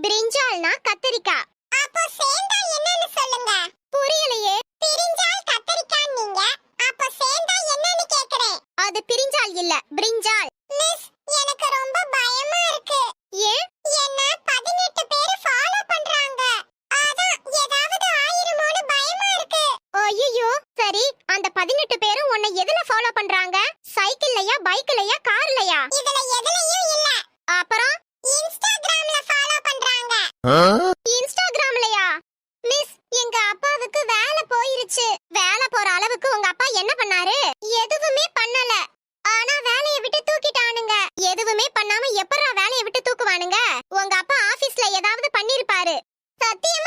பிரிஞ்சால்னா கத்தரிக்காய். அப்போ சேந்தா என்னன்னு சொல்லுங்க. புரியலையே. பிரிஞ்சால் கத்தரிக்காய் நீங்க. அப்போ சேந்தா என்னன்னு கேக்குறேன். அது பிரிஞ்சால் இல்ல, பிரிஞ்சால். மிஸ், எனக்கு ரொம்ப பயமா இருக்கு. ஏன்? என்ன 18 பேர் ஃபாலோ பண்றாங்க. அதான் ஏதாவது ஆயிருமோன்னு பயமா இருக்கு. ஐயோ, சரி, அந்த 18 பேரும் உன்னை எதுல ஃபாலோ பண்றாங்க? சைக்கிள்லயா, பைக்லயா, கார்லயா? இதுல எதுலயும் இல்ல. அப்புறம் இன்ஸ்டாகிராம்ல ஃபாலோ பண்றாங்க. இன்ஸ்டாகிராம்லயா? மிஸ், எங்க அப்பாவுக்கு வேலை போயிருச்சு. வேலை போற அளவுக்கு உங்க அப்பா என்ன பண்ணாரு? எதுவுமே பண்ணல. ஆனா வேலைய விட்டு தூக்கிட்டானுங்க. எதுவுமே பண்ணாம எப்பறா வேலைய விட்டு தூக்குவானுங்க? உங்க அப்பா ஆபீஸ்ல ஏதாவது பண்ணிருப்பாரு. சத்தியமா